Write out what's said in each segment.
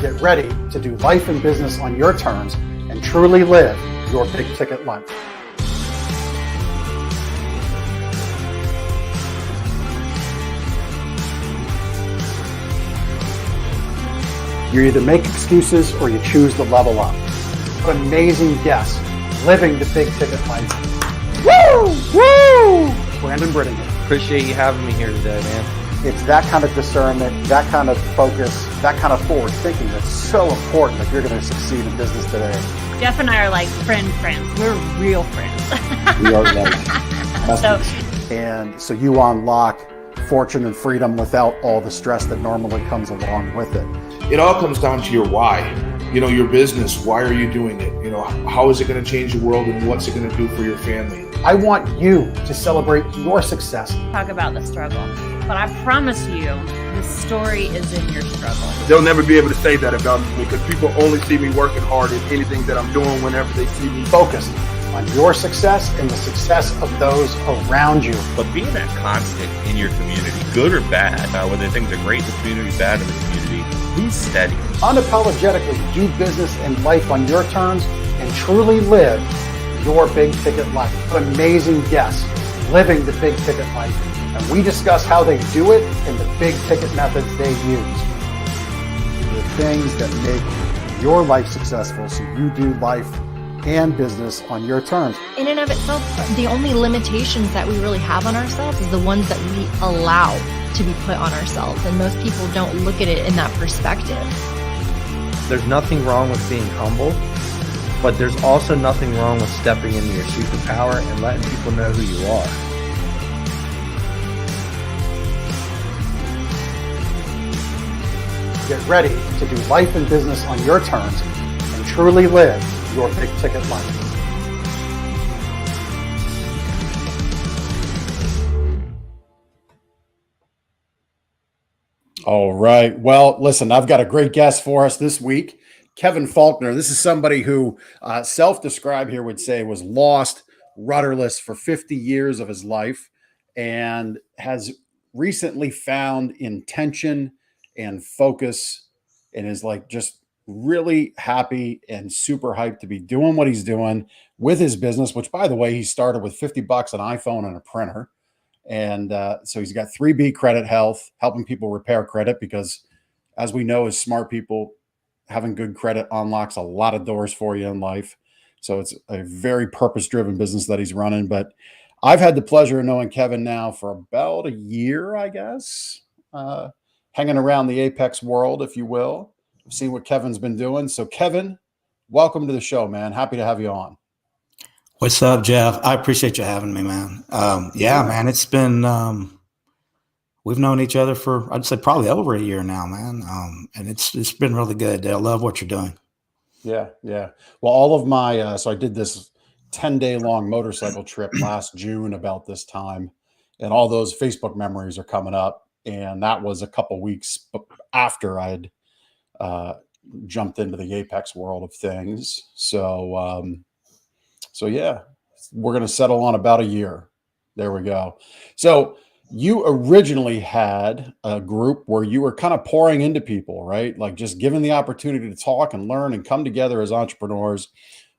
Get ready to do life and business on your terms and truly live your big ticket life. You either make excuses or you choose to level up. What amazing guests living the big ticket life. Woo! Woo! Brandon Brittingham. Appreciate you having me here today, man. It's that kind of discernment, that kind of focus, that kind of forward thinking that's so important if you're going to succeed in business today. Jeff and I are like friends. We're real friends. We are And so you unlock fortune and freedom without all the stress that normally comes along with it. It all comes down to your why. Your business, why are you doing it? How is it going to change the world and what's it going to do for your family? I want you to celebrate your success. Talk about the struggle. But I promise you, the story is in your struggle. They'll never be able to say that about me because people only see me working hard in anything that I'm doing whenever they see me. Focused on your success and the success of those around you. But being that constant in your community, good or bad, whether things are great in the community, bad in the community, who's steady? Unapologetically do business and life on your terms and truly live your big ticket life. What amazing guests living the big ticket life. And we discuss how they do it and the big ticket methods they use. The things that make your life successful so you do life and business on your terms. In and of itself, the only limitations that we really have on ourselves is the ones that we allow to be put on ourselves. And most people don't look at it in that perspective. There's nothing wrong with being humble, but there's also nothing wrong with stepping into your superpower and letting people know who you are. Get ready to do life and business on your terms and truly live your big ticket life. All right. Well, listen, I've got a great guest for us this week, Kevin Faulkner. This is somebody who self-described here would say was lost, rudderless for 50 years of his life and has recently found intention and focus and is like just really happy and super hyped to be doing what he's doing with his business, which, by the way, he started with $50, an iPhone, and a printer. And so he's got 3B Credit Health, helping people repair credit because, as we know, as smart people, having good credit unlocks a lot of doors for you in life. So it's a very purpose-driven business that he's running. But I've had the pleasure of knowing Kevin now for about a year, I guess, hanging around the Apex world, if you will. See what Kevin's been doing. So Kevin, welcome to the show, man. Happy to have you on. What's up, Jeff? I appreciate you having me, man. Yeah, man, it's been, we've known each other for, I'd say probably over a year now, man. And it's been really good. I love what you're doing. Yeah. Yeah. Well, all of my, so I did this 10-day long motorcycle trip last June about this time, and all those Facebook memories are coming up. And that was a couple weeks after I had jumped into the Apex world of things. So yeah, we're going to settle on about a year. There we go. So you originally had a group where you were kind of pouring into people, right? Like just given the opportunity to talk and learn and come together as entrepreneurs,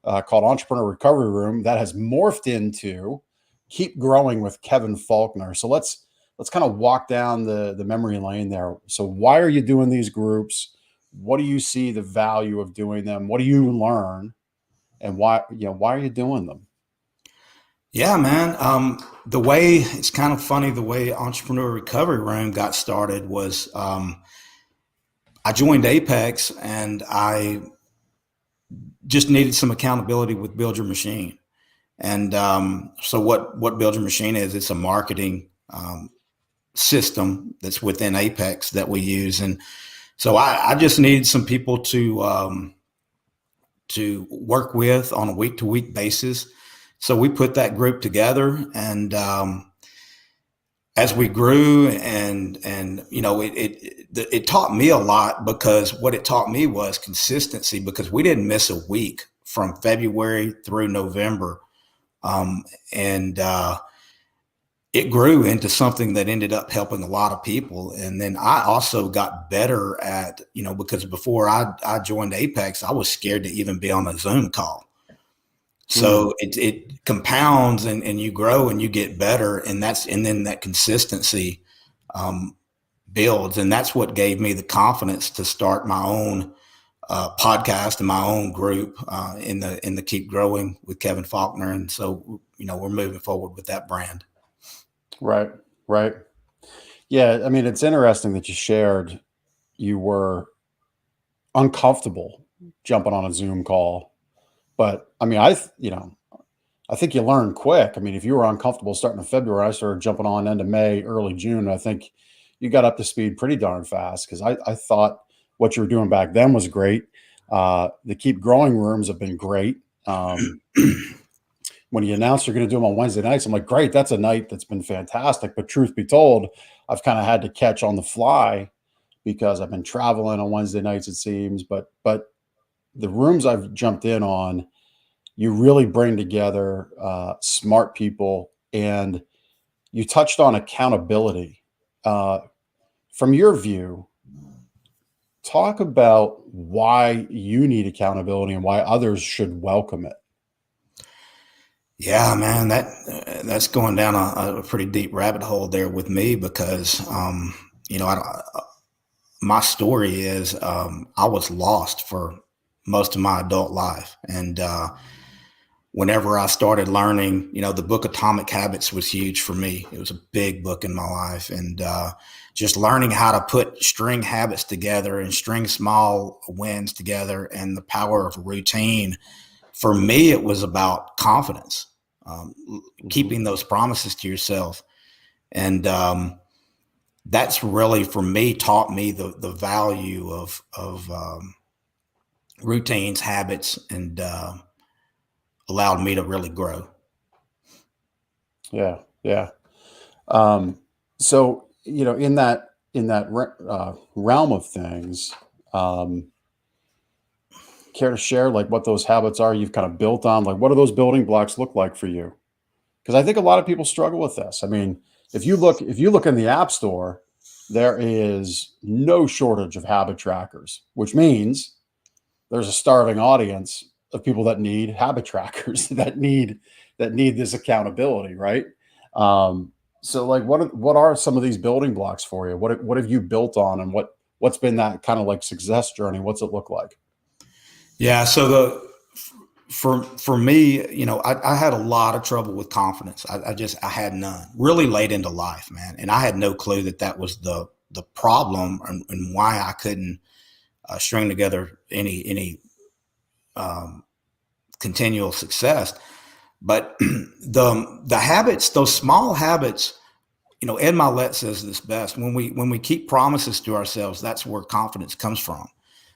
called Entrepreneur Recovery Room, that has morphed into Keep Growing with Kevin Faulkner. So let's kind of walk down the memory lane there. So why are you doing these groups? What do you see the value of doing them? What do you learn? And why are you doing them? Yeah, man. The way, it's kind of funny, the way Entrepreneur Recovery Room got started was I joined Apex and I just needed some accountability with Build Your Machine. And so what Build Your Machine is, it's a marketing system that's within Apex that we use. And so I just needed some people to work with on a week-to-week basis. So we put that group together, and as we grew, and it taught me a lot, because what it taught me was consistency, because we didn't miss a week from February through November, and it grew into something that ended up helping a lot of people. And then I also got better at, because before I joined Apex, I was scared to even be on a Zoom call. So it compounds and you grow and you get better. And then that consistency builds. And that's what gave me the confidence to start my own podcast and my own group in the Keep Growing with Kevin Faulkner. And so, we're moving forward with that brand. Right. Right. Yeah. I mean, it's interesting that you shared you were uncomfortable jumping on a Zoom call, but I mean, I think you learn quick. I mean, if you were uncomfortable starting in February, I started jumping on end of May, early June. I think you got up to speed pretty darn fast, because I thought what you were doing back then was great. The Keep Growing rooms have been great. When you announced you're going to do them on Wednesday nights, I'm like, great, that's a night that's been fantastic. But truth be told, I've kind of had to catch on the fly because I've been traveling on Wednesday nights, it seems. But the rooms I've jumped in on, you really bring together smart people, and you touched on accountability. From your view, talk about why you need accountability and why others should welcome it. Yeah, man, that's going down a pretty deep rabbit hole there with me, because, my story is I was lost for most of my adult life. And whenever I started learning, the book Atomic Habits was huge for me. It was a big book in my life. And just learning how to string habits together and string small wins together, and the power of routine. For me, it was about confidence, keeping those promises to yourself. And that's really, for me, taught me the value of routines, habits, and allowed me to really grow. Yeah. Yeah. So, in that realm of things, care to share like what those habits are you've kind of built on? Like, what do those building blocks look like for you? Because I think a lot of people struggle with this. I mean, if you look in the App Store, there is no shortage of habit trackers, which means there's a starving audience of people that need habit trackers, that need this accountability, right? So like, what are some of these building blocks for you? What have you built on, and what's been that kind of like success journey? What's it look like? Yeah. So for me, I had a lot of trouble with confidence. I had none really late into life, man. And I had no clue that was the problem, and why I couldn't string together any continual success. But the habits, those small habits, Ed Milet says this best: when we keep promises to ourselves, that's where confidence comes from.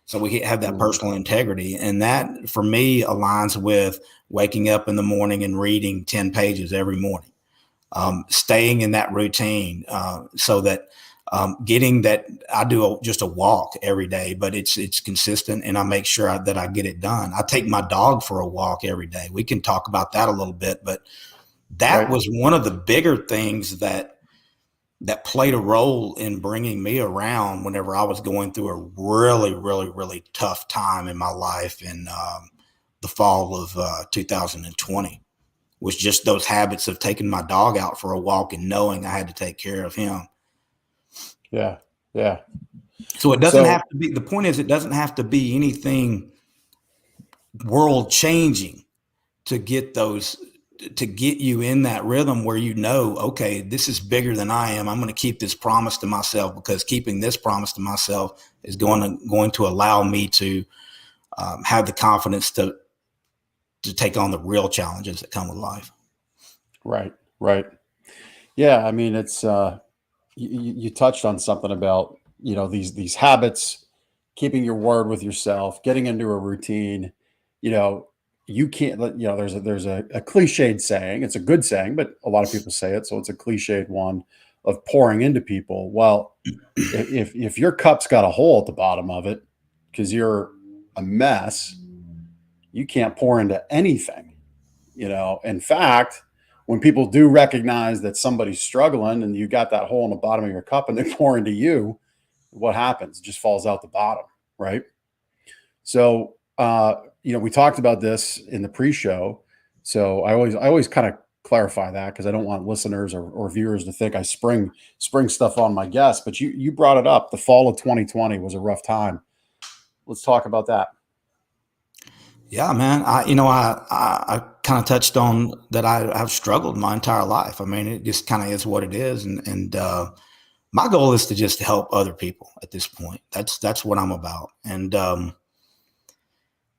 So we have that personal integrity. And that, for me, aligns with waking up in the morning and reading 10 pages every morning, staying in that routine, so that getting that, I do just a walk every day, but it's consistent, and I make sure that I get it done. I take my dog for a walk every day. We can talk about that a little bit, but that was one of the bigger things that played a role in bringing me around whenever I was going through a really, really, really tough time in my life in the fall of 2020, was just those habits of taking my dog out for a walk and knowing I had to take care of him. Yeah. Yeah. So it doesn't have to be, the point is, it doesn't have to be anything world changing to get you in that rhythm where, okay, this is bigger than I am. I'm going to keep this promise to myself, because keeping this promise to myself is going to allow me to have the confidence to take on the real challenges that come with life. Right. Right. Yeah. I mean, it's you touched on something about these habits, keeping your word with yourself, getting into a routine. You can't there's a cliched saying. It's a good saying, but a lot of people say it, so it's a cliched one, of pouring into people. Well, if your cup's got a hole at the bottom of it because you're a mess, you can't pour into anything. In fact, when people do recognize that somebody's struggling and you got that hole in the bottom of your cup and they pour into you, what happens? It just falls out the bottom, right? So, we talked about this in the pre-show. So I always kind of clarify that because I don't want listeners or viewers to think I spring stuff on my guests. But you brought it up. The fall of 2020 was a rough time. Let's talk about that. Yeah, man. I kind of touched on that. I've struggled my entire life. I mean, it just kind of is what it is. And my goal is to just help other people at this point. That's what I'm about. And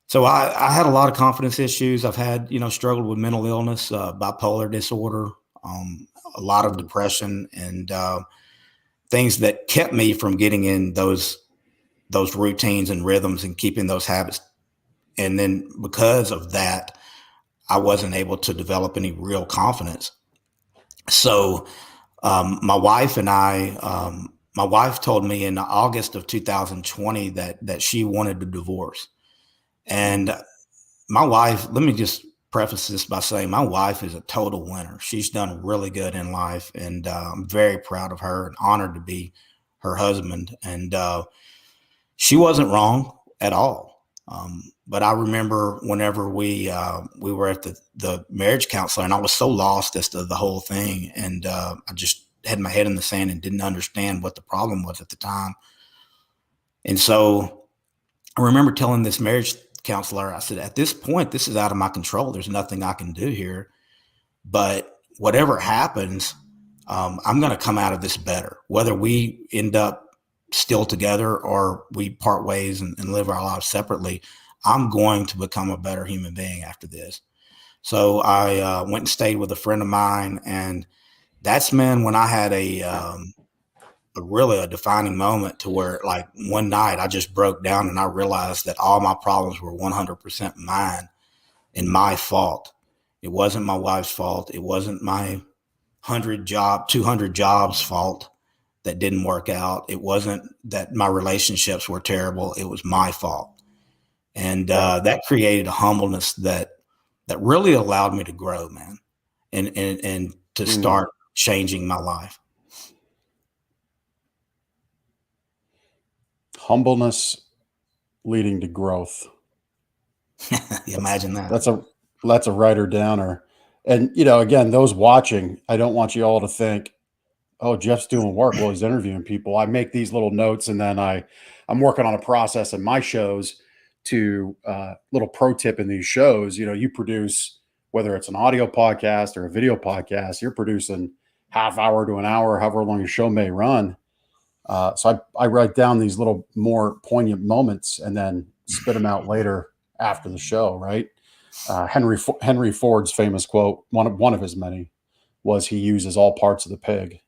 so I had a lot of confidence issues. I've had, struggled with mental illness, bipolar disorder, a lot of depression, and things that kept me from getting in those routines and rhythms and keeping those habits. And then because of that, I wasn't able to develop any real confidence. So my wife and my wife told me in August of 2020 that she wanted a divorce. And my wife, let me just preface this by saying my wife is a total winner. She's done really good in life, and I'm very proud of her and honored to be her husband. And she wasn't wrong at all. But I remember whenever we were at the marriage counselor, and I was so lost as to the whole thing. And I just had my head in the sand and didn't understand what the problem was at the time. And so I remember telling this marriage counselor, I said, at this point, this is out of my control. There's nothing I can do here. But whatever happens, I'm going to come out of this better, whether we end up still together or we part ways and live our lives separately. I'm going to become a better human being after this. So I went and stayed with a friend of mine, and that's, man, when I had a really defining moment to where, like, one night I just broke down and I realized that all my problems were 100% mine and my fault. It wasn't my wife's fault. It wasn't my 200 jobs fault that didn't work out. It wasn't that my relationships were terrible. It was my fault. And that created a humbleness that really allowed me to grow, man, and to start changing my life. Humbleness leading to growth. Imagine that. That's a writer downer. And, again, those watching, I don't want you all to think, oh, Jeff's doing work while he's interviewing people. I make these little notes, and then I'm working on a process in my shows to little pro tip in these shows. You produce, whether it's an audio podcast or a video podcast, you're producing half hour to an hour, however long your show may run. So I write down these little more poignant moments and then spit them out later after the show, right? Henry Ford's famous quote, one of his many, was he uses all parts of the pig,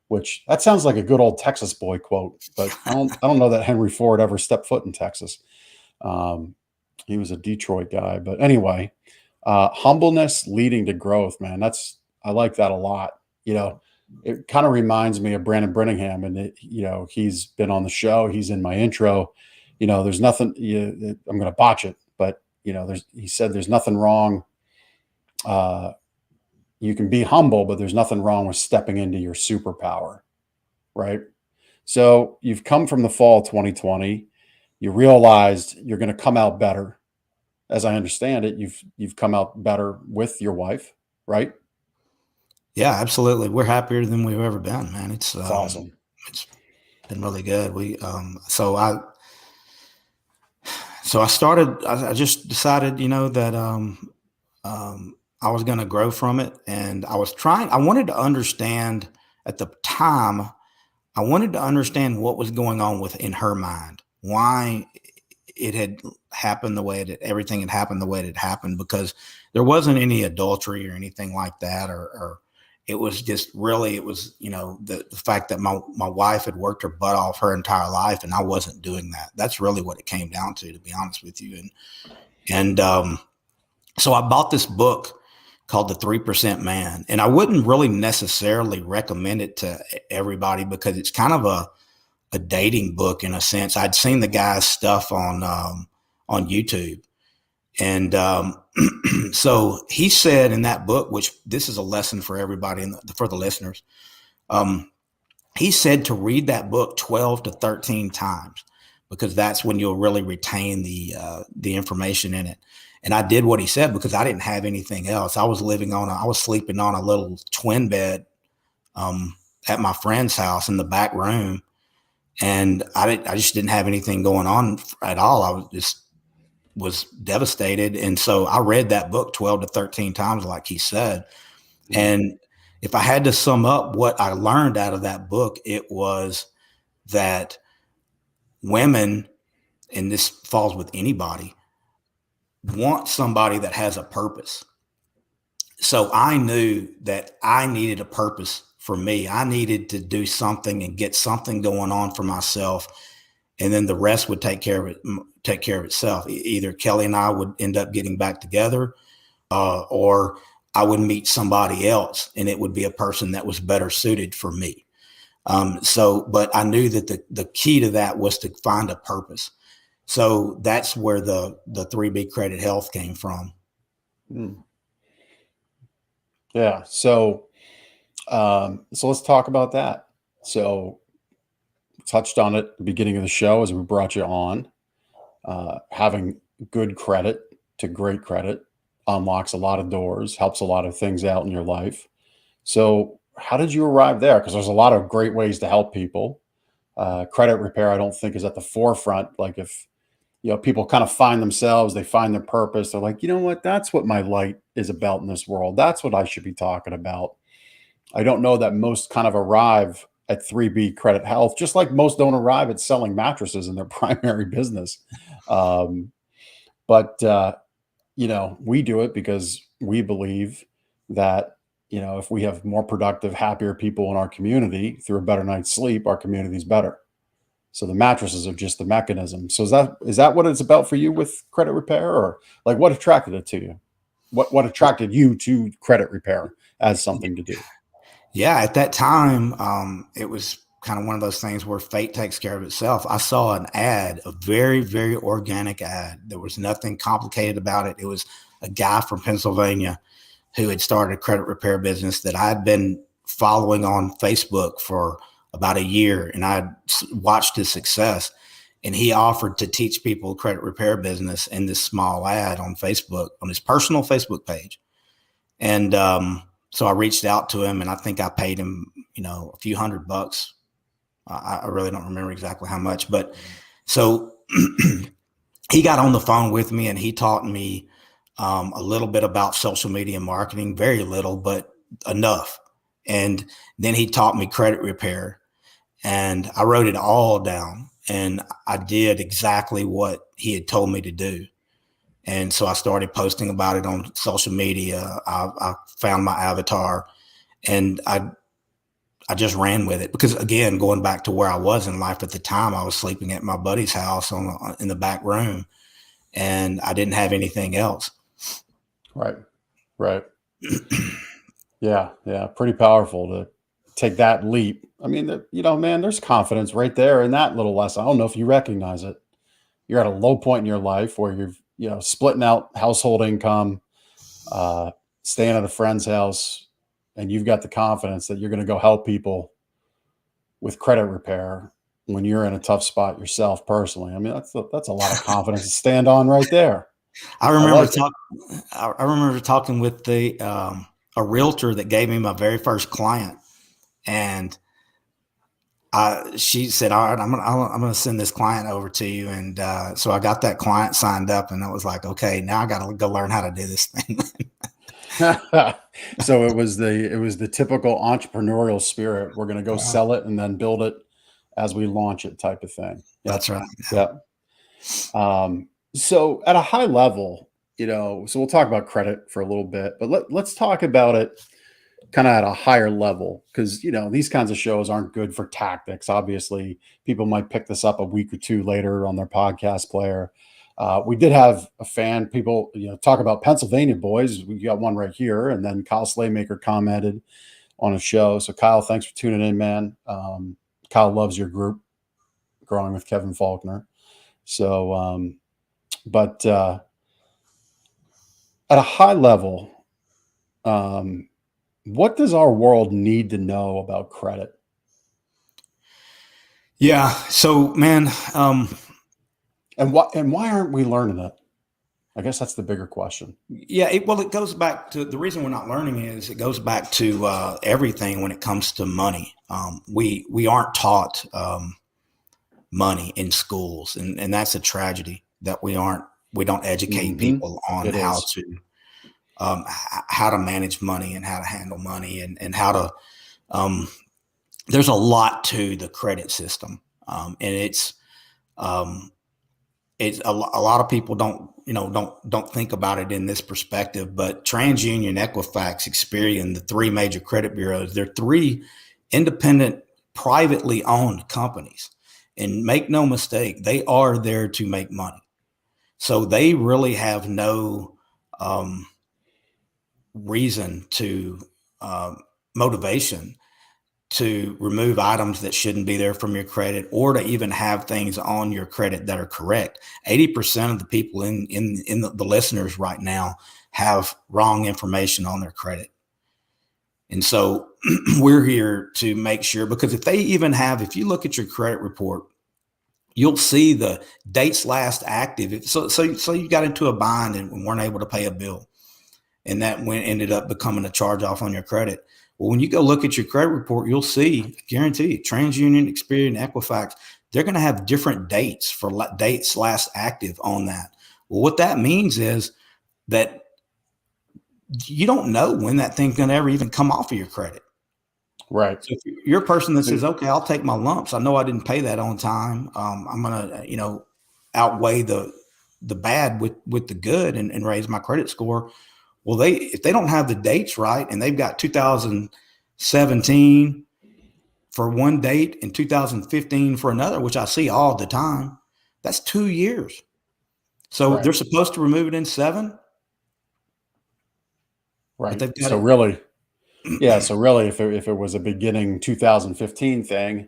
which that sounds like a good old Texas boy quote, but I don't know that Henry Ford ever stepped foot in Texas. He was a Detroit guy, but anyway, humbleness leading to growth, man. I like that a lot. It kind of reminds me of Brandon Brenningham, and he's been on the show. He's in my intro. There's nothing. I'm going to botch it, but he said there's nothing wrong. You can be humble, but there's nothing wrong with stepping into your superpower, right? So you've come from the fall of 2020. You realized you're going to come out better. As I understand it, you've come out better with your wife, right? Yeah, absolutely. We're happier than we've ever been, man. It's awesome. It's been really good. So I started. I just decided, that I was going to grow from it, and I wanted to understand at the time. I wanted to understand what was going on in her mind, why it had happened the way that everything had happened the way it happened, because there wasn't any adultery or anything like that, or it was just really, the fact that my wife had worked her butt off her entire life, and I wasn't doing that. That's really what it came down to be honest with you. And so I bought this book called The 3% Man, and I wouldn't really necessarily recommend it to everybody because it's kind of a dating book in a sense. I'd seen the guy's stuff on YouTube, and So he said in that book, which this is a lesson for everybody and for the listeners. He said to read that book 12 to 13 times, because that's when you'll really retain the information in it. And I did what he said because I didn't have anything else. I was sleeping on a little twin bed at my friend's house in the back room. And I just didn't have anything going on at all. I was devastated. And so I read that book 12 to 13 times, like he said. Mm-hmm. And if I had to sum up what I learned out of that book, it was that women, and this falls with anybody, want somebody that has a purpose. So I knew that I needed a purpose for me. I needed to do something and get something going on for myself. And then the rest would take care of itself. Either Kelly and I would end up getting back together, or I would meet somebody else and it would be a person that was better suited for me. But I knew that the key to that was to find a purpose. So that's where the 3B Credit Health came from. Yeah. So let's talk about that. So touched on it at the beginning of the show as we brought you on. Having good credit to great credit unlocks a lot of doors, helps a lot of things out in your life. So how did you arrive there? Because there's a lot of great ways to help people. Credit repair, I don't think, is at the forefront. Like if, people kind of find themselves, they find their purpose. They're like, you know what, that's what my light is about in this world. That's what I should be talking about. I don't know that most kind of arrive at 3B Credit Health, just like most don't arrive at selling mattresses in their primary business. But we do it because we believe that, if we have more productive, happier people in our community through a better night's sleep, our community's better. So the mattresses are just the mechanism. So is that what it's about for you with credit repair, or like what attracted it to you? What attracted you to credit repair as something to do? Yeah, at that time, it was kind of one of those things where fate takes care of itself. I saw an ad, a very, very organic ad. There was nothing complicated about it. It was a guy from Pennsylvania who had started a credit repair business that I had been following on Facebook for about a year, and I watched his success. And he offered to teach people credit repair business in this small ad on Facebook, on his personal Facebook page. And so I reached out to him, and I think I paid him, a few $100. I really don't remember exactly how much, but so he got on the phone with me and he taught me a little bit about social media marketing, very little, but enough. And then he taught me credit repair, and I wrote it all down, and I did exactly what he had told me to do. And so I started posting about it on social media. I found my avatar, and I just ran with it because, again, going back to where I was in life at the time, I was sleeping at my buddy's house in the back room, and I didn't have anything else. Right. Yeah. Pretty powerful to take that leap. I mean, man, there's confidence right there in that little lesson. I don't know if you recognize it. You're at a low point in your life where you're, splitting out household income, staying at a friend's house, and you've got the confidence that you're going to go help people with credit repair when you're in a tough spot yourself personally. I mean, that's a lot of confidence to stand on right there. I remember talking with a realtor that gave me my very first client, and she said, "All right, I'm gonna send this client over to you." And so I got that client signed up, and I was like, "Okay, now I got to go learn how to do this thing." So it was the typical entrepreneurial spirit. We're going to go sell it and then build it as we launch it type of thing. Yep. That's right. Yeah. So at a high level, so we'll talk about credit for a little bit, but let's talk about it kind of at a higher level, because, these kinds of shows aren't good for tactics. Obviously, people might pick this up a week or two later on their podcast player. We did have people, talk about Pennsylvania boys. We got one right here. And then Kyle Slaymaker commented on a show. So Kyle, thanks for tuning in, man. Kyle loves your group, Growing with Kevin Faulkner. So, but At a high level, what does our world need to know about credit? Yeah. So, man, And why aren't we learning it? I guess that's the bigger question. yeah, well, it goes back to the reason we're not learning is it goes back to everything when it comes to money. We aren't taught money in schools, and that's a tragedy that we don't educate people on It is. how to manage money and how to handle money and how to. There's a lot to the credit system, and it's a lot of people don't think about it in this perspective, but TransUnion, Equifax, Experian, the three major credit bureaus, they're three independent, privately owned companies. And make no mistake, they are there to make money. So they really have no reason to motivation to remove items that shouldn't be there from your credit or to even have things on your credit that are correct. 80% of the people in the listeners right now have wrong information on their credit. And so we're here to make sure, because if you look at your credit report, you'll see the dates last active. So you got into a bind and weren't able to pay a bill, and that ended up becoming a charge off on your credit. Well, when you go look at your credit report, you'll see, guarantee you, TransUnion, Experian, Equifax, they're going to have different dates for dates last active on that. Well, what that means is that you don't know when that thing's going to ever even come off of your credit. Right. So if you're a person that says, okay, I'll take my lumps. I know I didn't pay that on time. I'm going to, outweigh the bad with the good and raise my credit score. Well, if they don't have the dates right and they've got 2017 for one date and 2015 for another, which I see all the time, that's 2 years. So they're supposed to remove it in 7. Right. So really, if it was a beginning 2015 thing,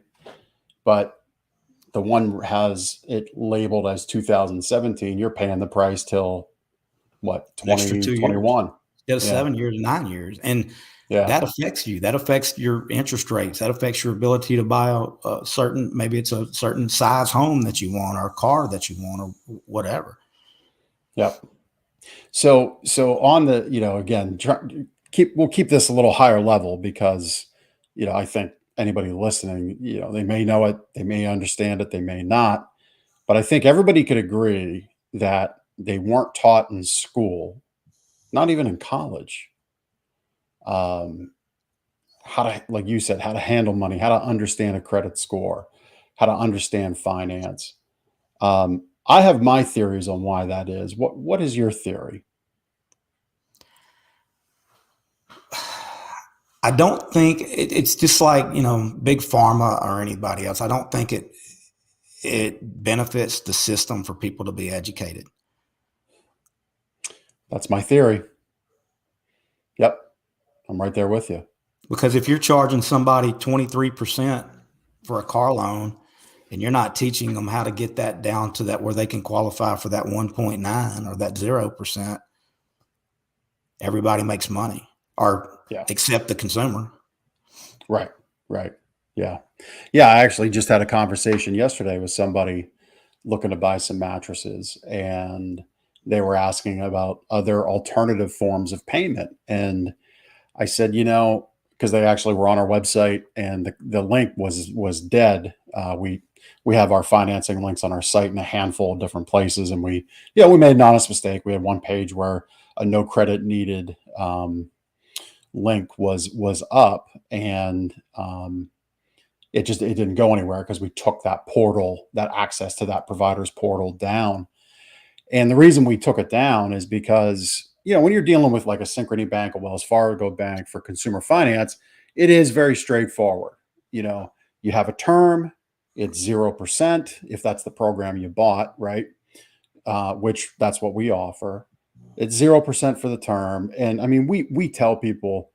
but the one has it labeled as 2017, you're paying the price till what, 2021? Yeah, 7 years, 9 years. And that affects you. That affects your interest rates. That affects your ability to buy a certain, maybe it's a certain size home that you want or a car that you want or whatever. Yep. So on the, again, we'll keep this a little higher level because, I think anybody listening, they may know it, they may understand it, they may not, but I think everybody could agree that they weren't taught in school, not even in college, how to, like you said, how to handle money, how to understand a credit score, how to understand finance. I have my theories on why that is. What is your theory? I don't think it's just like, big pharma or anybody else. I don't think it benefits the system for people to be educated. That's my theory. Yep. I'm right there with you. Because if you're charging somebody 23% for a car loan and you're not teaching them how to get that down to that where they can qualify for that 1.9 or that 0%, everybody makes money except the consumer. Right. Yeah. I actually just had a conversation yesterday with somebody looking to buy some mattresses, and they were asking about other alternative forms of payment. And I said, because they actually were on our website and the link was dead. We have our financing links on our site in a handful of different places. And we made an honest mistake. We had one page where a no credit needed link was up, and it didn't go anywhere because we took that access to that provider's portal down. And the reason we took it down is because, when you're dealing with like a Synchrony Bank, a Wells Fargo Bank for consumer finance, it is very straightforward. You have a term, it's 0% if that's the program you bought, right? Which that's what we offer. It's 0% for the term. And I mean, we tell people,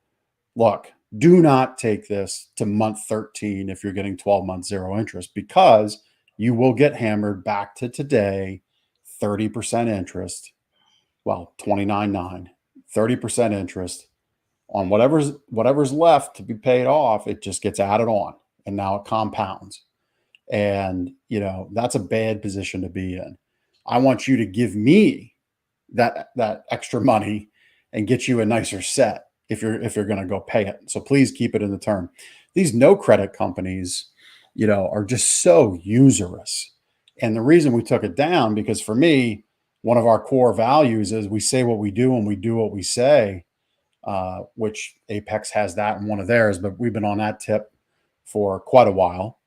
look, do not take this to month 13 if you're getting 12 months 0 interest, because you will get hammered back to today, 30% interest. Well, 29.9, 30% interest on whatever's left to be paid off. It just gets added on, and now it compounds. And that's a bad position to be in. I want you to give me that extra money and get you a nicer set if you're going to go pay it. So please keep it in the term. These no credit companies, are just so usurious. And the reason we took it down, because for me, one of our core values is we say what we do and we do what we say, which Apex has that in one of theirs, but we've been on that tip for quite a while.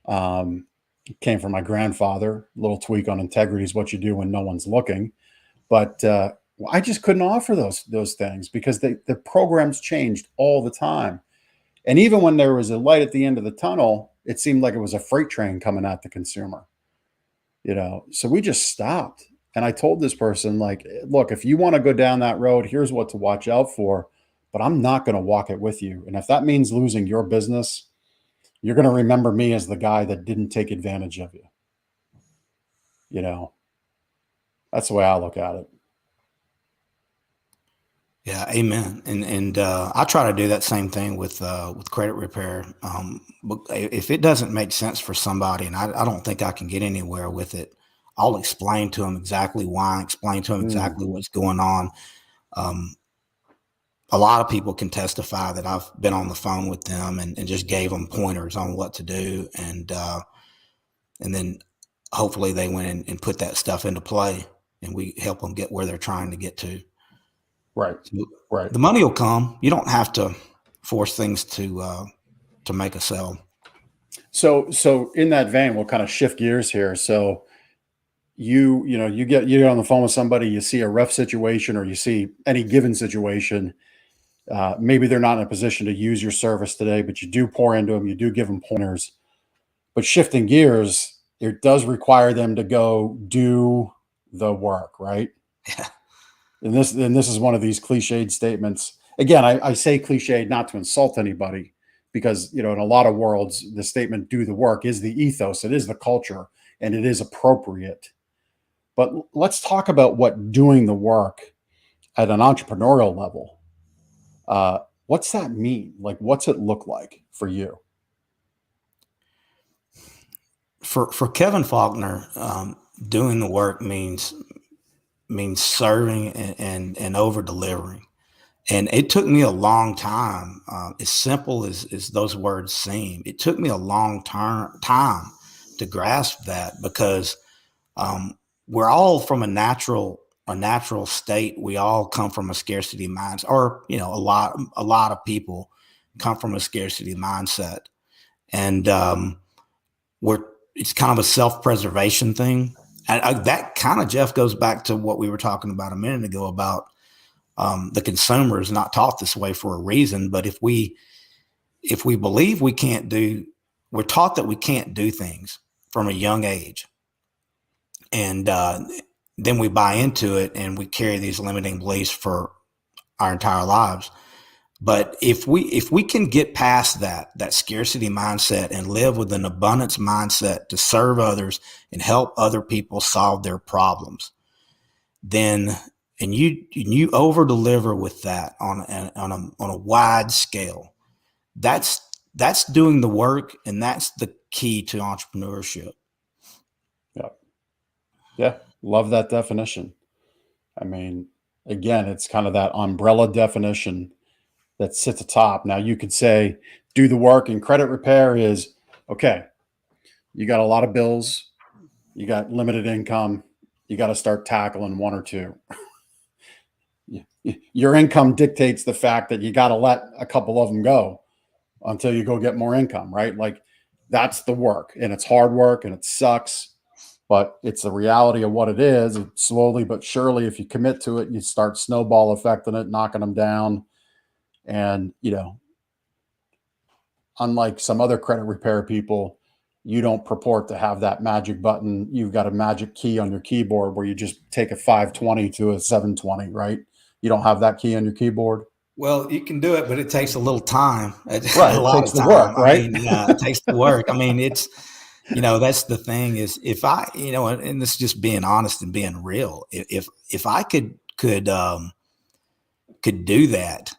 It came from my grandfather. A little tweak on integrity is what you do when no one's looking. But I just couldn't offer those things because the programs changed all the time. And even when there was a light at the end of the tunnel, it seemed like it was a freight train coming at the consumer. So we just stopped. And I told this person, like, look, if you want to go down that road, here's what to watch out for, but I'm not going to walk it with you. And if that means losing your business, you're going to remember me as the guy that didn't take advantage of you. That's the way I look at it. Yeah, amen. And I try to do that same thing with credit repair. If it doesn't make sense for somebody, and I don't think I can get anywhere with it, I'll explain to them exactly why. Explain to them exactly what's going on. A lot of people can testify that I've been on the phone with them and just gave them pointers on what to do, and then hopefully they went and put that stuff into play, and we help them get where they're trying to get to. Right. The money will come. You don't have to force things to make a sale. So in that vein, we'll kind of shift gears here. So you get on the phone with somebody, you see a rough situation, or you see any given situation. Maybe they're not in a position to use your service today, but you do pour into them, you do give them pointers. But shifting gears, it does require them to go do the work, right? Yeah. And this is one of these cliched statements. Again, I say cliched not to insult anybody, because in a lot of worlds, the statement "do the work" is the ethos, it is the culture, and it is appropriate. But let's talk about what doing the work at an entrepreneurial level. What's that mean? Like, what's it look like for you? For Kevin Faulkner, doing the work means serving and over delivering. And it took me a long time, as simple as those words seem. It took me a long time to grasp that, because we're all from a natural state. We all come from a scarcity mindset, or a lot of people come from a scarcity mindset, and it's kind of a self-preservation thing. And that kind of, Jeff, goes back to what we were talking about a minute ago about the consumer is not taught this way for a reason. But if we believe we're taught that we can't do things from a young age, and then we buy into it and we carry these limiting beliefs for our entire lives. But if we can get past that scarcity mindset and live with an abundance mindset to serve others and help other people solve their problems, then and you over deliver with that on a wide scale, that's doing the work, and that's the key to entrepreneurship. Yeah, love that definition. I mean, again, it's kind of that umbrella definition that sits atop. Now, you could say do the work, and credit repair is, okay, you got a lot of bills, you got limited income, you got to start tackling one or two. Your income dictates the fact that you got to let a couple of them go until you go get more income, right? Like, that's the work, and it's hard work and it sucks, but it's the reality of what it is. And slowly but surely, if you commit to it, you start snowball affecting it, knocking them down. And, unlike some other credit repair people, you don't purport to have that magic button. You've got a magic key on your keyboard where you just take a 520 to a 720, right? You don't have that key on your keyboard. Well, you can do it, but it takes a little time. Right. It takes the work, right? It takes the work. I mean, it's, that's the thing is, if I, and this is just being honest and being real. If I could could do that.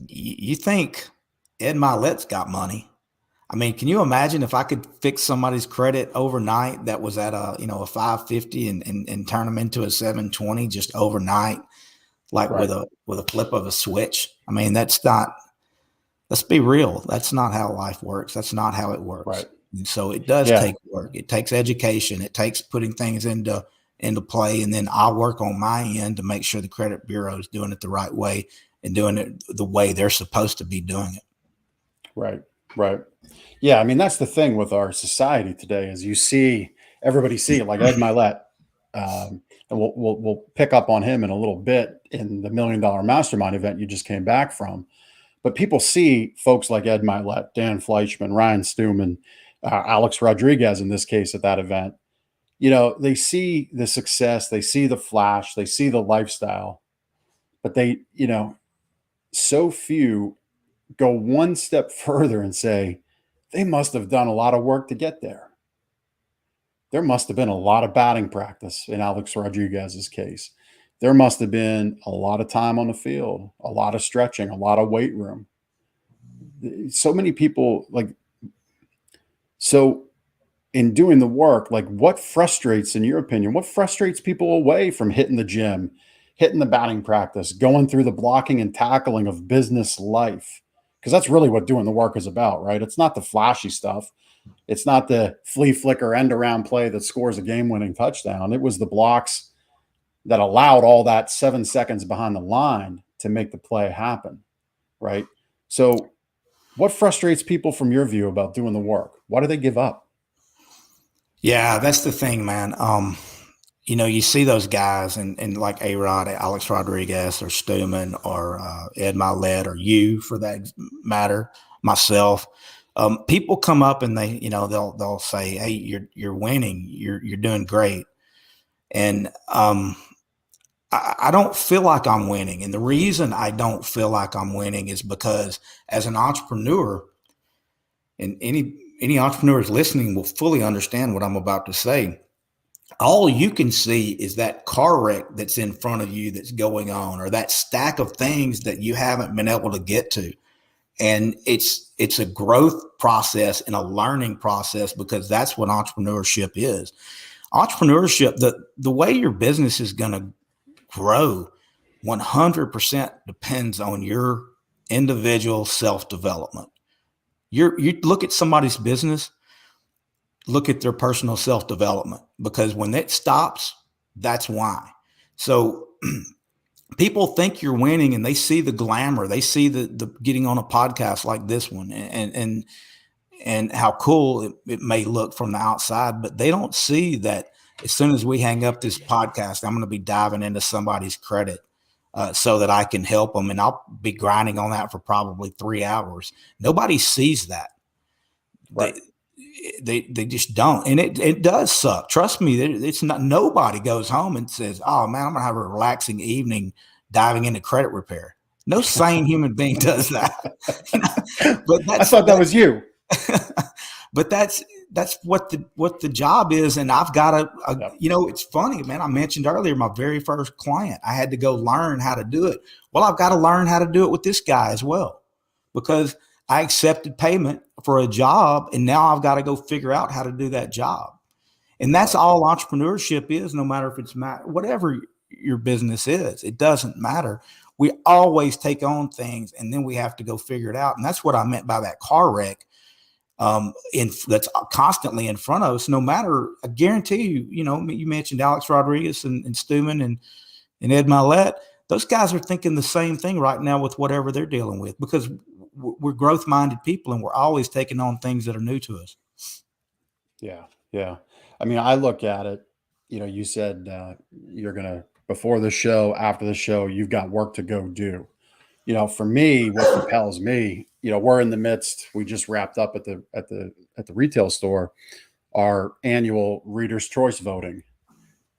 You think Ed Milet's got money. I mean, can you imagine if I could fix somebody's credit overnight that was at a 550 and turn them into a 720 just overnight, like Right. with a flip of a switch? I mean, let's be real. That's not how life works. That's not how it works. Right. And so it does Yeah. take work. It takes education. It takes putting things into play. And then I'll work on my end to make sure the credit bureau is doing it the right way and doing it the way they're supposed to be doing it. Right. Right. Yeah. I mean, that's the thing with our society today is everybody see it like Ed Milet. And we'll pick up on him in a little bit in the $1 Million Mastermind event you just came back from. But people see folks like Ed Milet, Dan Fleischman, Ryan Stewman, Alex Rodriguez in this case at that event. They see the success, they see the flash, they see the lifestyle, but so few go one step further and say, they must have done a lot of work to get there. There must have been a lot of batting practice in Alex Rodriguez's case. There must have been a lot of time on the field, a lot of stretching, a lot of weight room. So many people in doing the work, what frustrates, in your opinion, what frustrates people away from hitting the gym, hitting the batting practice, going through the blocking and tackling of business life? Because that's really what doing the work is about, right? It's not the flashy stuff. It's not the flea flicker end around play that scores a game-winning touchdown. It was the blocks that allowed all that 7 seconds behind the line to make the play happen, right? So what frustrates people from your view about doing the work? Why do they give up? Yeah, that's the thing, man. You see those guys and like A-Rod, Alex Rodriguez or Stewman or Ed Milet or you for that matter, myself. People come up and they'll say, "Hey, you're winning. You're doing great." And I don't feel like I'm winning. And the reason I don't feel like I'm winning is because as an entrepreneur, and any entrepreneurs listening will fully understand what I'm about to say. All you can see is that car wreck that's in front of you that's going on, or that stack of things that you haven't been able to get to. And it's a growth process and a learning process, because that's what entrepreneurship is. Entrepreneurship, the way your business is going to grow 100% depends on your individual self-development. You look at somebody's business, look at their personal self-development, because when it stops, that's why. So people think you're winning and they see the glamour. They see the getting on a podcast like this one and how cool it may look from the outside, but they don't see that as soon as we hang up this podcast, I'm going to be diving into somebody's credit so that I can help them. And I'll be grinding on that for probably 3 hours. Nobody sees that. Right. They just don't. And it does suck. Trust me. It's not, nobody goes home and says, "Oh man, I'm going to have a relaxing evening diving into credit repair." No sane human being does that. But I thought that was you. But that's what the job is. And I've got it's funny, man. I mentioned earlier, my very first client, I had to go learn how to do it. Well, I've got to learn how to do it with this guy as well, because I accepted payment for a job, and now I've got to go figure out how to do that job. And that's all entrepreneurship is, no matter if it's whatever your business is, it doesn't matter. We always take on things, and then we have to go figure it out. And that's what I meant by that car wreck that's constantly in front of us. No matter, I guarantee you, you mentioned Alex Rodriguez and Stewman and Ed Milet. Those guys are thinking the same thing right now with whatever they're dealing with, because we're growth-minded people and we're always taking on things that are new to us. Yeah. Yeah. I mean, I look at it, you said you're going to, before the show, after the show, you've got work to go do. For me, what propels me, we're in the midst, we just wrapped up at the retail store, our annual Reader's Choice voting.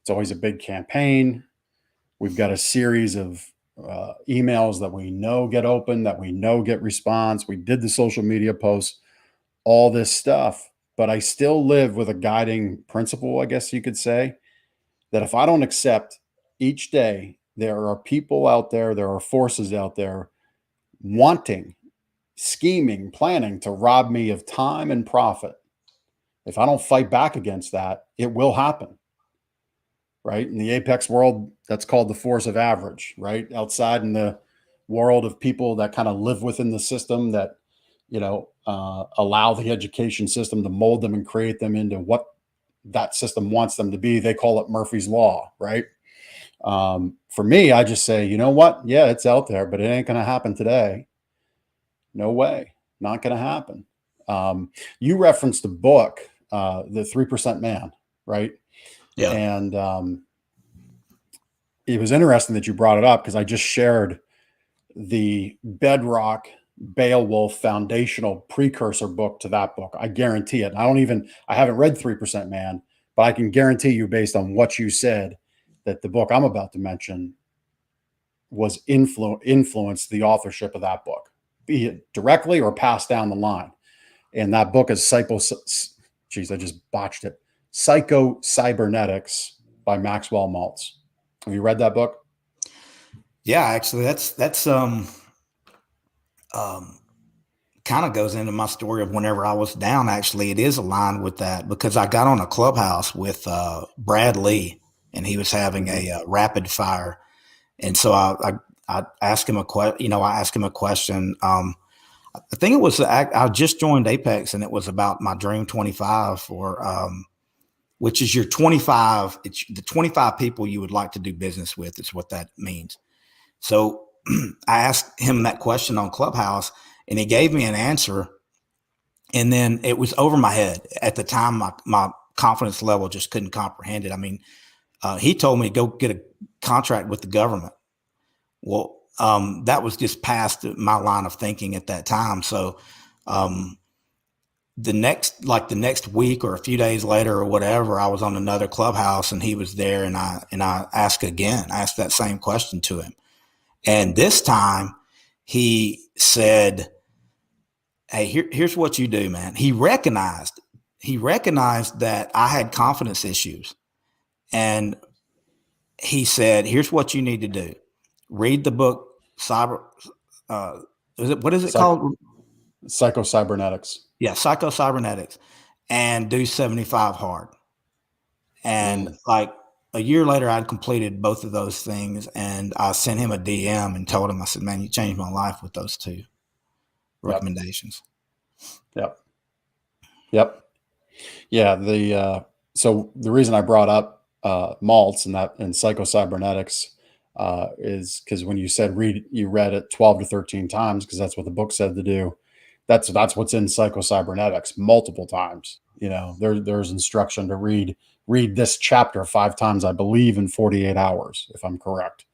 It's always a big campaign. We've got a series of emails that we know get open, that we know get response. We did the social media posts, all this stuff, but I still live with a guiding principle, I guess you could say, that if I don't accept each day there are people out there are forces out there wanting, scheming, planning to rob me of time and profit. If I don't fight back against that, it will happen. Right? In the apex world, that's called the force of average, right? Outside in the world of people that kind of live within the system that, allow the education system to mold them and create them into what that system wants them to be. They call it Murphy's Law, right? For me, I just say, you know what? Yeah, it's out there, but it ain't going to happen today. No way. Not going to happen. You referenced the book, The 3% Man, right? Yeah. And it was interesting that you brought it up because I just shared the bedrock Beowulf foundational precursor book to that book. I guarantee it. I haven't read 3% Man, but I can guarantee you based on what you said that the book I'm about to mention was influenced the authorship of that book, be it directly or passed down the line. And that book is I just botched it. Psycho-Cybernetics by Maxwell Maltz. Have you read that book? Yeah, actually, that's kind of goes into my story of whenever I was down. Actually, it is aligned with that because I got on a Clubhouse with Brad Lee, and he was having a rapid fire, and so I asked him a question. I asked him a question. I think it was I just joined Apex, and it was about my Dream 25 for which is your 25. It's the 25 people you would like to do business with. Is what that means. So I asked him that question on Clubhouse, and he gave me an answer. And then it was over my head at the time. My confidence level just couldn't comprehend it. I mean, he told me go get a contract with the government. Well, that was just past my line of thinking at that time. So the next week or a few days later or whatever, I was on another Clubhouse and he was there, and I asked that same question to him. And this time he said, hey, here's what you do, man. He recognized that I had confidence issues. And he said, here's what you need to do. Read the book, what is it called? Psycho-Cybernetics. Yeah, Psycho-Cybernetics, and do 75 hard. And like a year later, I'd completed both of those things, and I sent him a DM and told him, I said, man, you changed my life with those two recommendations. Yep. Yeah. So the reason I brought up Maltz and Psycho-Cybernetics is because when you said you read it 12 to 13 times, because that's what the book said to do. That's what's in Psycho-Cybernetics multiple times. There's instruction to read this chapter 5 times, I believe, in 48 hours, if I'm correct.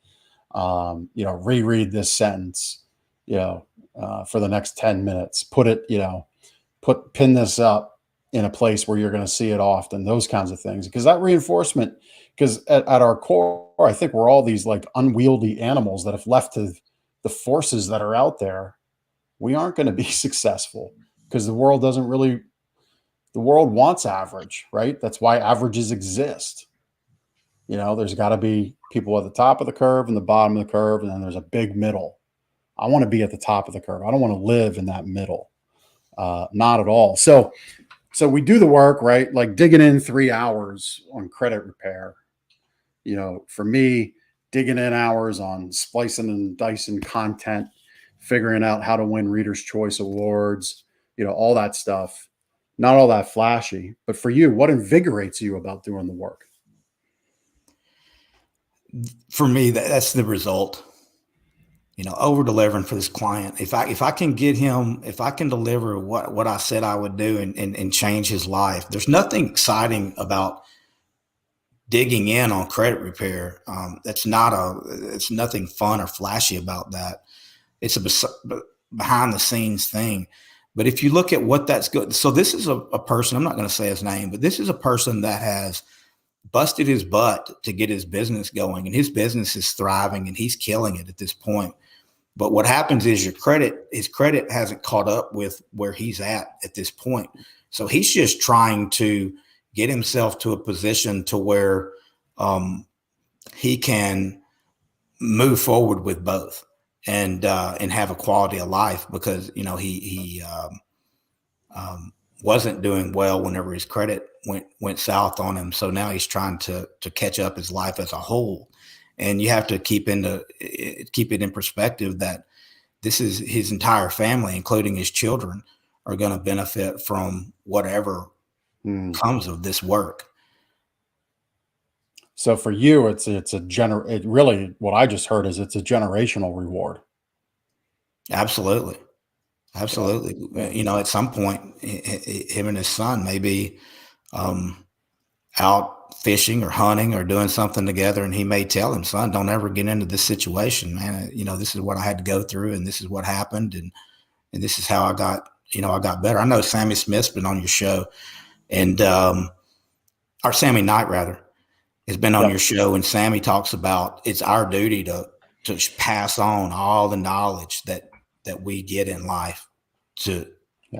Reread this sentence, for the next 10 minutes, pin this up in a place where you're going to see it often, those kinds of things. Because that reinforcement, because at our core, I think we're all these like unwieldy animals that if left to the forces that are out there, we aren't going to be successful because the world wants average, right? That's why averages exist. There's got to be people at the top of the curve and the bottom of the curve, and then there's a big middle. I want to be at the top of the curve. I don't want to live in that middle. Not at all. So we do the work, right? Like digging in 3 hours on credit repair. For me, digging in hours on splicing and dicing content, figuring out how to win Reader's Choice Awards, all that stuff. Not all that flashy, but for you, what invigorates you about doing the work? For me, that's the result. Over delivering for this client. If I can deliver what I said I would do and change his life, there's nothing exciting about digging in on credit repair. It's nothing fun or flashy about that. It's a behind the scenes thing. But if you look at what that's good, so this is a person, I'm not going to say his name, but this is a person that has busted his butt to get his business going, and his business is thriving and he's killing it at this point. But what happens is his credit hasn't caught up with where he's at this point. So he's just trying to get himself to a position to where he can move forward with both and have a quality of life, because, he wasn't doing well whenever his credit went south on him. So now he's trying to catch up his life as a whole. And you have to keep it in perspective that this is his entire family, including his children, are going to benefit from whatever comes of this work. So for you, it really, what I just heard is it's a generational reward. Absolutely. At some point, him and his son may be out fishing or hunting or doing something together, and he may tell him, son, don't ever get into this situation, man. This is what I had to go through, and this is what happened, and this is how I got better. I know Sammy Smith's been on your show, and or Sammy Knight rather has been on your show, and Sammy talks about it's our duty to pass on all the knowledge that we get in life to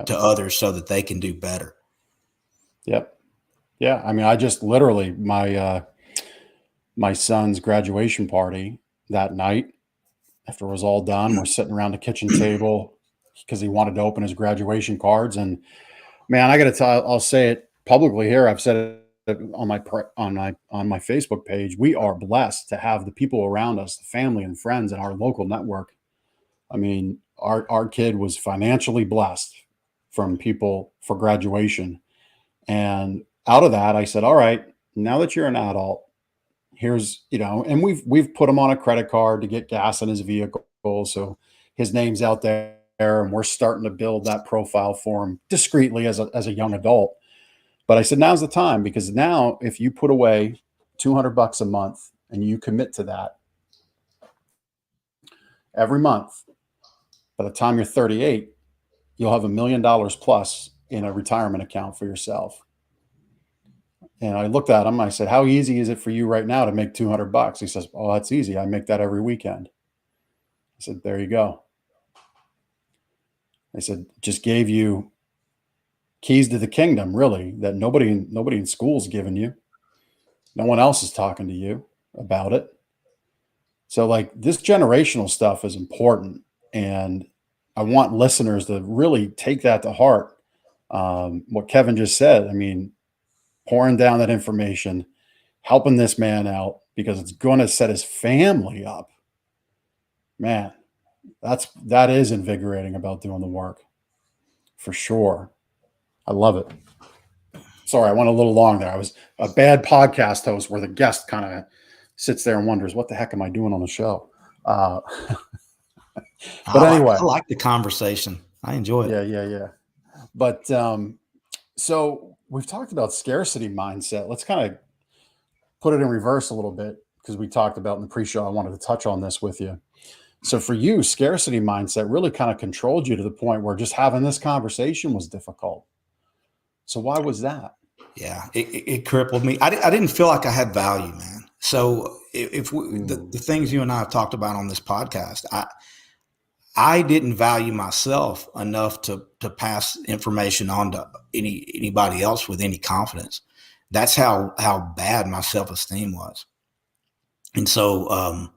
others so that they can do better. Yep. Yeah. I mean, I just literally, my son's graduation party that night, after it was all done, we're sitting around the kitchen table because he wanted to open his graduation cards. And man, I got to tell, I'll say it publicly here. I've said it on my Facebook page. We are blessed to have the people around us, the family and friends in our local network. I mean, our kid was financially blessed from people for graduation. And out of that, I said, all right, now that you're an adult, here's, and we've put him on a credit card to get gas in his vehicle. So his name's out there, and we're starting to build that profile for him discreetly as a young adult. But I said, now's the time, because now if you put away $200 a month and you commit to that every month, by the time you're 38, you'll have $1 million plus in a retirement account for yourself. And I looked at him. I said, how easy is it for you right now to make $200? He says, oh, that's easy. I make that every weekend. I said, there you go. I said, just gave you keys to the kingdom, really, that nobody in school's given you. No one else is talking to you about it. So like, this generational stuff is important. And I want listeners to really take that to heart. What Kevin just said, I mean, pouring down that information, helping this man out, because it's going to set his family up. Man, that is invigorating about doing the work, for sure. I love it. Sorry, I went a little long there. I was a bad podcast host where the guest kind of sits there and wonders, what the heck am I doing on the show? But anyway, I like the conversation. I enjoy it. Yeah. But so we've talked about scarcity mindset. Let's kind of put it in reverse a little bit, because we talked about in the pre-show. I wanted to touch on this with you. So for you, scarcity mindset really kind of controlled you to the point where just having this conversation was difficult. So why was that? Yeah, it crippled me. I didn't feel like I had value, man. So the things you and I have talked about on this podcast, I didn't value myself enough to pass information on to anybody else with any confidence. That's how bad my self-esteem was. And so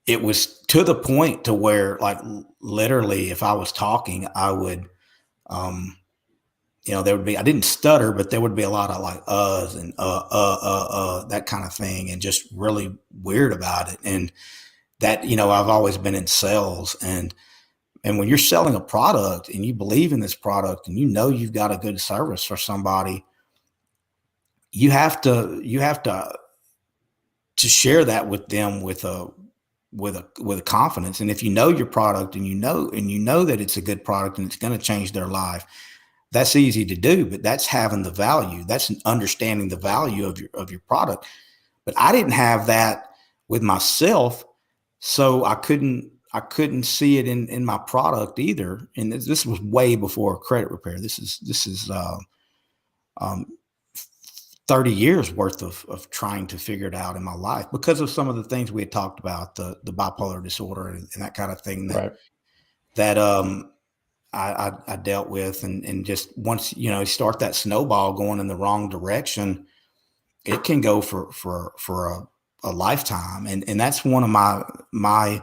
it was to the point to where, like, literally, if I was talking, I would, there would be, I didn't stutter, but there would be a lot of like uhs and that kind of thing, and just really weird about it. And that, I've always been in sales, and when you're selling a product and you believe in this product and you've got a good service for somebody, you have to share that with them with a confidence. And if you know your product and you know that it's a good product and it's going to change their life, that's easy to do, but that's having the value. That's understanding the value of your product. But I didn't have that with myself, so I couldn't see it in my product either. And this was way before credit repair. This is 30 years worth of trying to figure it out in my life, because of some of the things we had talked about, the bipolar disorder and that kind of thing that I dealt with. And just once, you start that snowball going in the wrong direction, it can go for a lifetime. And that's one of my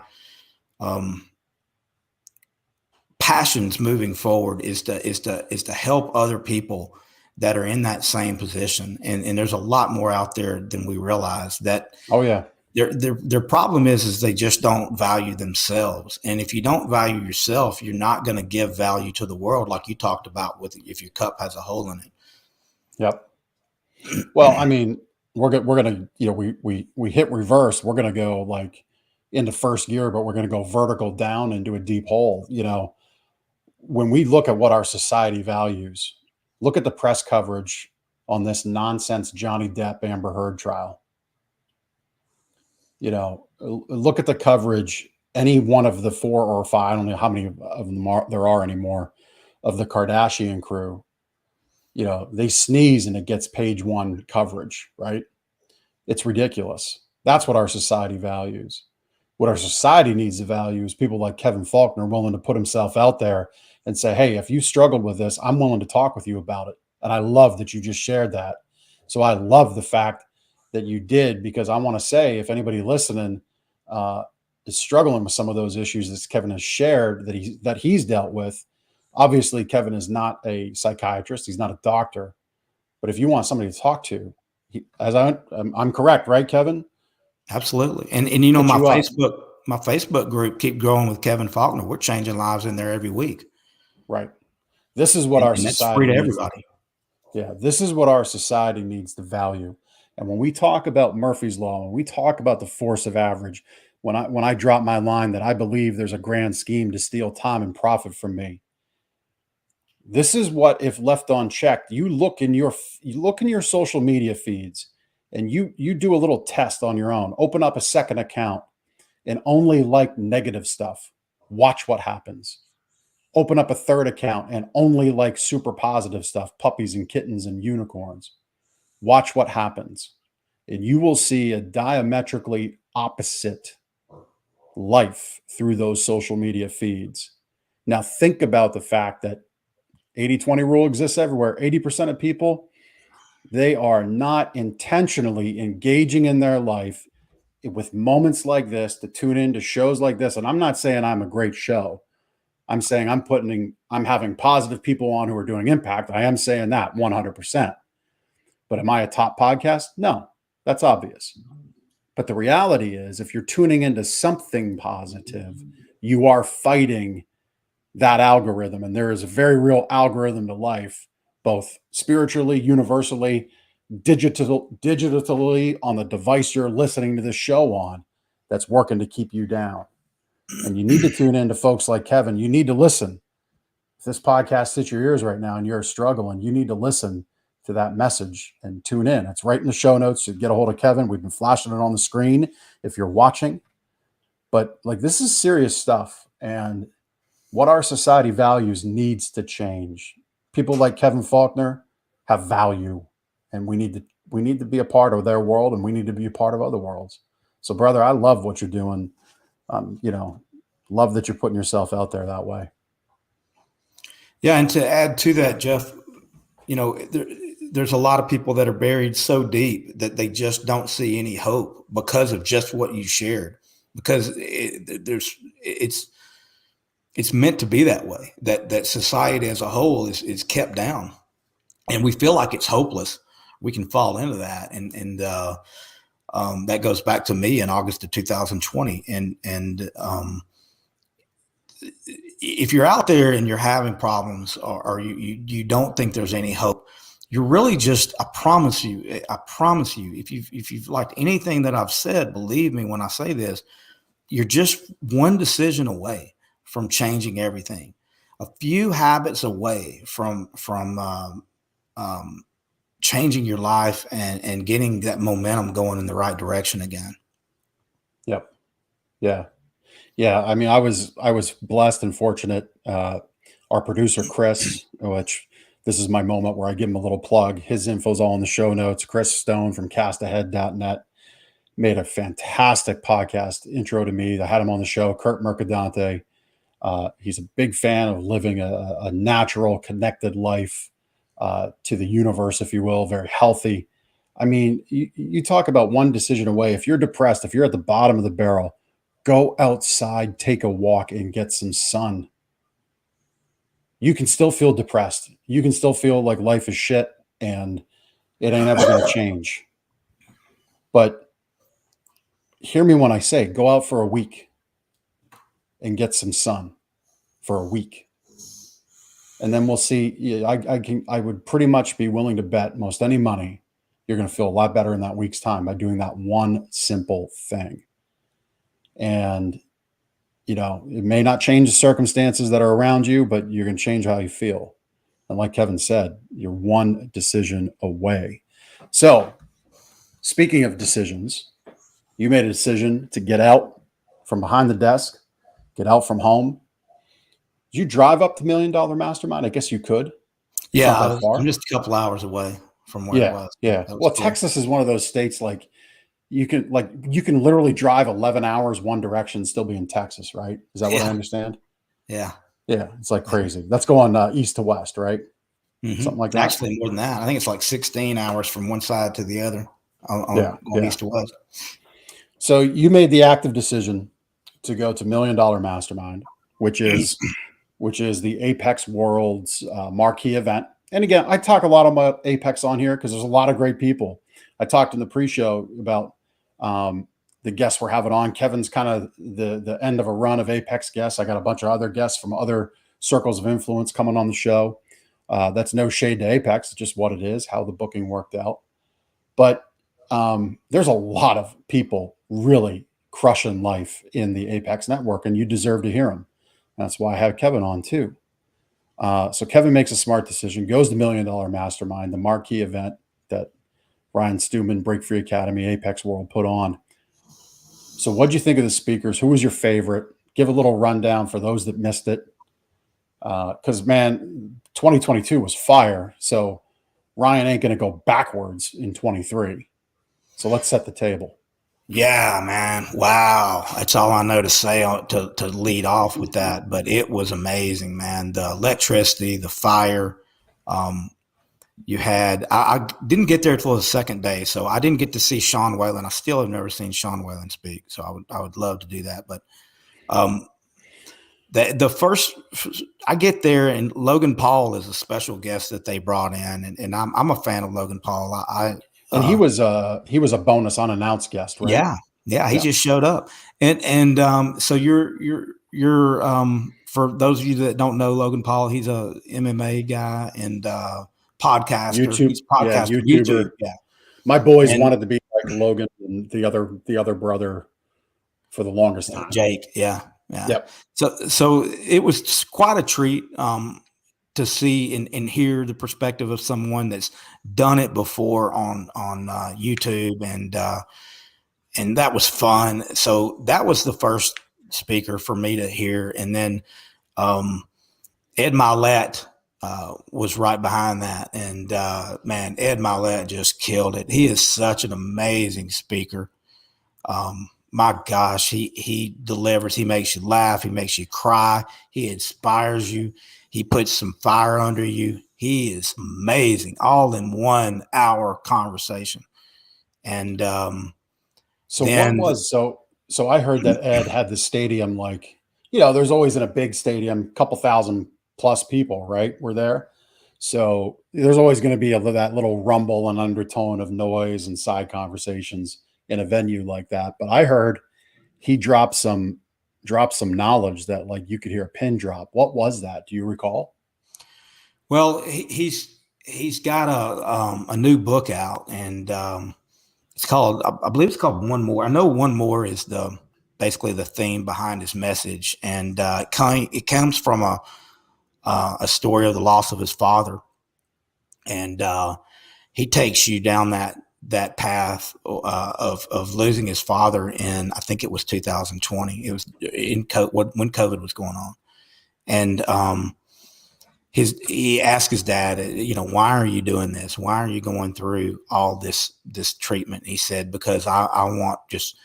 passions moving forward is to help other people that are in that same position. And there's a lot more out there than we realize. That Oh yeah. Their problem is they just don't value themselves. And if you don't value yourself, you're not going to give value to the world, like you talked about with if your cup has a hole in it. Yep. Well, I mean, we're gonna, you know, we hit reverse. We're gonna go like into first gear, but we're gonna go vertical down into a deep hole. You know, when we look at what our society values, look at the press coverage on this nonsense Johnny Depp Amber Heard trial. You know, look at the coverage. Any one of the 4 or 5, I don't know how many of them there are anymore, of the Kardashian crew. You know, they sneeze and it gets page 1 coverage, right? It's ridiculous. That's what our society values. What our society needs to value is people like Kevin Faulkner willing to put himself out there and say, hey, if you struggled with this, I'm willing to talk with you about it. And I love that you just shared that. So I love the fact that you did, because I want to say, if anybody listening is struggling with some of those issues that Kevin has shared, that he's dealt with, obviously Kevin is not a psychiatrist, he's not a doctor, but if you want somebody to talk to, I'm correct, right, Kevin? Absolutely. And you know, my you Facebook group, Keep Growing with Kevin Faulkner, we're changing lives in there every week. Right. This is what our and that's society free to needs. everybody. Yeah, this is what our society needs to value. And when we talk about Murphy's Law, when we talk about the force of average, when I drop my line that I believe there's a grand scheme to steal time and profit from me, this is what, if left unchecked, you look in your social media feeds, and you do a little test on your own. Open up a second account and only like negative stuff. Watch what happens. Open up a third account and only like super positive stuff, puppies and kittens and unicorns. Watch what happens. And you will see a diametrically opposite life through those social media feeds. Now, think about the fact that 80-20 rule exists everywhere. 80% of people, they are not intentionally engaging in their life with moments like this, to tune in to shows like this. And I'm not saying I'm a great show. I'm saying I'm having positive people on who are doing impact. I am saying that 100%. But am I a top podcast? No, that's obvious. But the reality is, if you're tuning into something positive, you are fighting that algorithm. And there is a very real algorithm to life, both spiritually, universally, digitally on the device you're listening to this show on, that's working to keep you down. And you need to tune in to folks like Kevin. You need to listen. If this podcast hits your ears right now and you're struggling, you need to listen to that message and tune in. It's right in the show notes. You get a hold of Kevin. We've been flashing it on the screen if you're watching. But like, this is serious stuff. And what our society values needs to change. People like Kevin Faulkner have value, and we need to be a part of their world, and we need to be a part of other worlds. So, brother, I love what you're doing. You know, love that you're putting yourself out there that way. Yeah. And to add to that, Jeff, you know, there's a lot of people that are buried so deep that they just don't see any hope because of just what you shared, because it's meant to be that way, that society as a whole is kept down, and we feel like it's hopeless. We can fall into that. And that goes back to me in August of 2020. And if you're out there and you're having problems, or you don't think there's any hope, you're really just, I promise you, if you've liked anything that I've said, believe me when I say this, you're just one decision away from changing everything, a few habits away from changing your life and getting that momentum going in the right direction again. Yep. Yeah. Yeah. I mean, I was blessed and fortunate. Our producer, Chris, which this is my moment where I give him a little plug. His info's all in the show notes. Chris Stone from castahead.net made a fantastic podcast intro to me. I had him on the show. Kurt Mercadante. He's a big fan of living a natural, connected life to the universe, if you will, very healthy. I mean, you talk about one decision away. If you're depressed, if you're at the bottom of the barrel, go outside, take a walk, and get some sun. You can still feel depressed. You can still feel like life is shit and it ain't ever going to change. But hear me when I say go out for a week and get some sun for a week. And then we'll see. Yeah, I would pretty much be willing to bet most any money you're going to feel a lot better in that week's time by doing that one simple thing. And, you know, it may not change the circumstances that are around you, but you're going to change how you feel. And like Kevin said, you're one decision away. So speaking of decisions, you made a decision to get out from behind the desk, get out from home. Did you drive up to $1 Million Mastermind? I guess you could. Yeah, I'm just a couple hours away from where it was. Yeah. Well, cool. Texas is one of those states like you can literally drive 11 hours one direction and still be in Texas, right? Is that what I understand? Yeah. Yeah, it's like crazy. That's going east to west, right? Mm-hmm. Something like that. Actually, more than that. I think it's like 16 hours from one side to the other on east to west. So you made the active decision to go to $1 Million Mastermind, which is the Apex World's marquee event. And again, I talk a lot about Apex on here because there's a lot of great people. I talked in the pre-show about the guests we're having on. Kevin's kind of the end of a run of Apex guests. I got a bunch of other guests from other circles of influence coming on the show. That's no shade to Apex. It's just what it is, how the booking worked out. But there's a lot of people really crushing life in the Apex network, and you deserve to hear them. That's why I had Kevin on too. So Kevin makes a smart decision, goes to $1 Million Mastermind, the marquee event that Ryan Stewman, Break Free Academy, Apex World put on. So what'd you think of the speakers? Who was your favorite? Give a little rundown for those that missed it. Because, man, 2022 was fire. So Ryan ain't going to go backwards in 23. So let's set the table. Yeah, man. Wow. That's all I know to say to lead off with that. But it was amazing, man. The electricity, the fire. You had, I didn't get there till the second day. So I didn't get to see Sean Whalen. I still have never seen Sean Whalen speak. So I would love to do that. But the first, I get there and Logan Paul is a special guest that they brought in. And I'm a fan of Logan Paul. And he was a bonus unannounced guest, right? Yeah. He just showed up, and so you're for those of you that don't know Logan Paul, he's a MMA guy and podcaster. YouTuber. Yeah, my boys wanted to be like Logan and the other brother for the longest time. Jake. Yeah. Yep. So it was quite a treat. To see and hear the perspective of someone that's done it before on YouTube, and that was fun. So that was the first speaker for me to hear, and then Ed Milet was right behind that, and man, Ed Milet just killed it. He is such an amazing speaker. My gosh, he delivers. He makes you laugh. He makes you cry. He inspires you. He puts some fire under you. He is amazing, all in 1 hour conversation. And so I heard that Ed had the stadium, like, you know, there's always in a big stadium, couple thousand plus people, right? Were there. So there's always going to be that little rumble and undertone of noise and side conversations in a venue like that. But I heard he dropped some knowledge that like you could hear a pin drop. What was that? Do you recall? Well, he's got a new book out, and it's called, I believe it's called One More. I know One More is basically the theme behind his message, and it comes from a story of the loss of his father, and he takes you down that path of losing his father in, I think it was 2020. It was when COVID was going on. And he asked his dad, you know, why are you doing this? Why are you going through all this treatment? He said, because I want just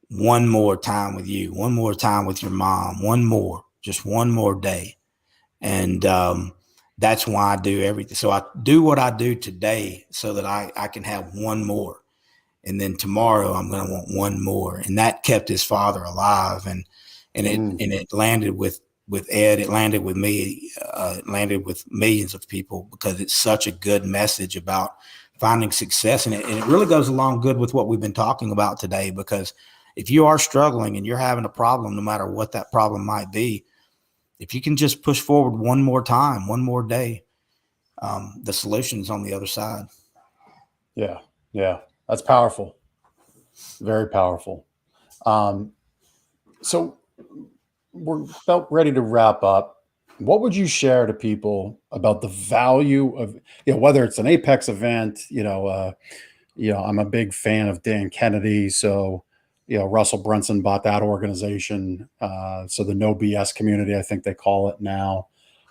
one more time with you, one more time with your mom, just one more day. And that's why I do everything. So I do what I do today so that I can have one more. And then tomorrow I'm going to want one more. And that kept his father alive. And it landed with Ed, it landed with me, it landed with millions of people, because it's such a good message about finding success. And it really goes along good with what we've been talking about today, because if you are struggling and you're having a problem, no matter what that problem might be, if you can just push forward one more time, one more day, the solution's on the other side. Yeah. Yeah. That's powerful. Very powerful. So we're about ready to wrap up. What would you share to people about the value of, whether it's an Apex event, I'm a big fan of Dan Kennedy. So, Russell Brunson bought that organization. So the No BS community, I think they call it now.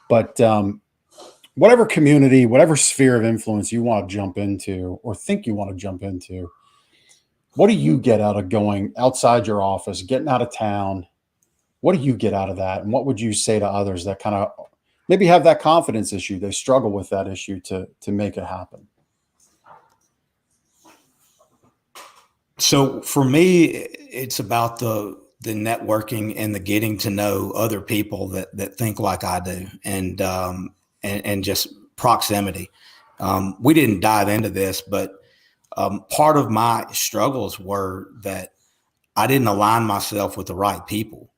But whatever community, whatever sphere of influence you want to jump into or think you want to jump into, what do you get out of going outside your office, getting out of town? What do you get out of that? And what would you say to others that kind of maybe have that confidence issue? They struggle with that issue to make it happen. So for me, it's about the networking and the getting to know other people that think like I do, and just proximity. We didn't dive into this, but part of my struggles were that I didn't align myself with the right people.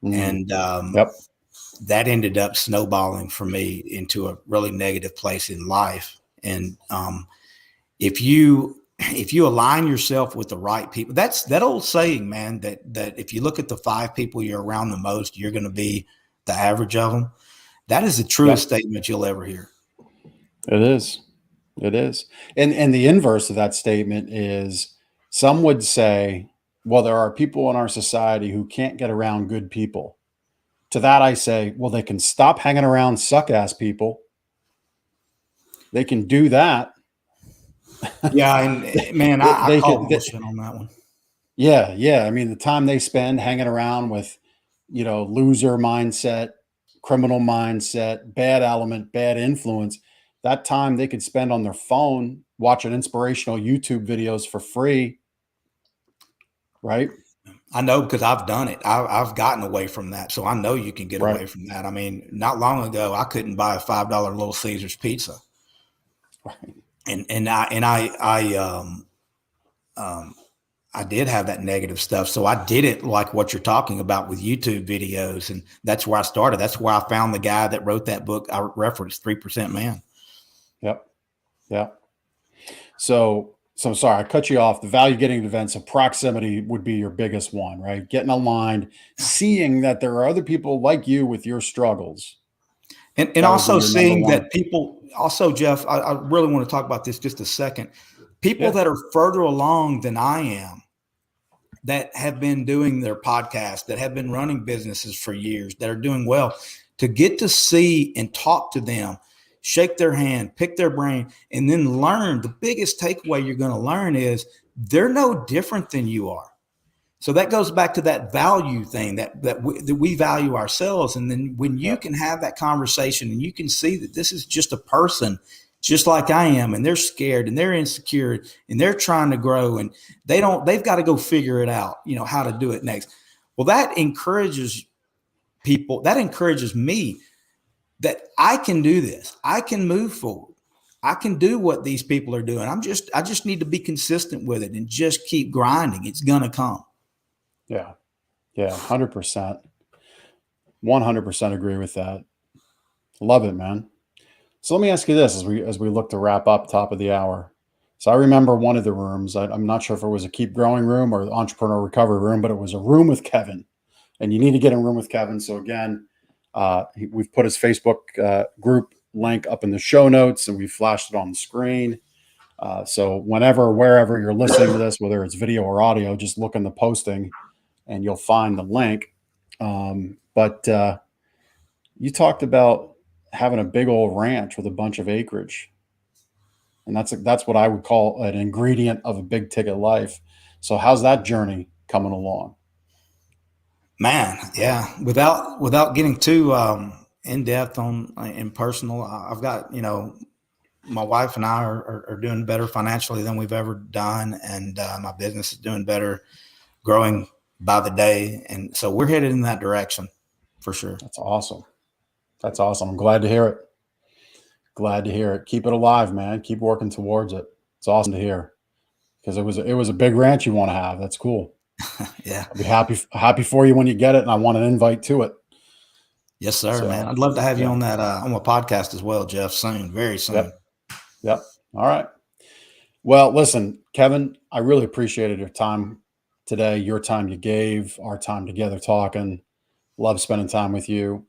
And that ended up snowballing for me into a really negative place in life. And if you align yourself with the right people, that's that old saying, man, that if you look at the 5 people you're around the most, you're going to be the average of them. That is the truest statement you'll ever hear. It is. It is. And the inverse of that statement is, some would say, well, there are people in our society who can't get around good people. To that I say, well, they can stop hanging around suck-ass people. They can do that. Yeah, and man, I call bullshit on that one. Yeah, yeah. I mean, the time they spend hanging around with, loser mindset, criminal mindset, bad element, bad influence, that time they could spend on their phone watching inspirational YouTube videos for free. Right? I know, because I've done it. I've gotten away from that. So I know you can get away from that. I mean, not long ago, I couldn't buy a $5 Little Caesars pizza. Right. And I did have that negative stuff. So I didn't like what you're talking about with YouTube videos. And that's where I started. That's where I found the guy that wrote that book I referenced, 3% Man. Yep. Yep. So I'm sorry, I cut you off. The value getting events of proximity would be your biggest one, right? Getting aligned, seeing that there are other people like you with your struggles. And also seeing that people, also, Jeff, I really want to talk about this just a second. People that are further along than I am, that have been doing their podcast, that have been running businesses for years, that are doing well, to get to see and talk to them, shake their hand, pick their brain, and then learn. The biggest takeaway you're going to learn is they're no different than you are. So that goes back to that value thing, that we value ourselves. And then when you can have that conversation and you can see that this is just a person just like I am, and they're scared and they're insecure and they're trying to grow, and they've got to go figure it out, how to do it next. Well, that encourages people. That encourages me that I can do this. I can move forward. I can do what these people are doing. I just need to be consistent with it and just keep grinding. It's going to come. Yeah. Yeah. 100%. 100% agree with that. Love it, man. So let me ask you this as we look to wrap up top of the hour. So I remember one of the rooms, I'm not sure if it was a Keep Growing room or the Entrepreneur Recovery room, but it was a room with Kevin, and you need to get in a room with Kevin. So again, we've put his Facebook group link up in the show notes, and we flashed it on the screen. So wherever you're listening to this, whether it's video or audio, just look in the posting and you'll find the link. But you talked about having a big old ranch with a bunch of acreage. And that's what I would call an ingredient of a big ticket life. So how's that journey coming along? Man, yeah. Without getting too in depth on in personal. I've got, my wife and I are doing better financially than we've ever done. And my business is doing better, growing by the day. And so we're headed in that direction for sure. That's awesome. That's awesome. I'm glad to hear it. Glad to hear it. Keep it alive, man. Keep working towards it. It's awesome to hear, because it was a big ranch you want to have. That's cool. Yeah. I'll be happy for you when you get it. And I want an invite to it. Yes, sir, So, man. I'd love to have you on that, on my podcast as well, Jeff, soon, very soon. Yep. All right. Well, listen, Kevin, I really appreciated your time today, your time you gave, our time together talking. Love spending time with you.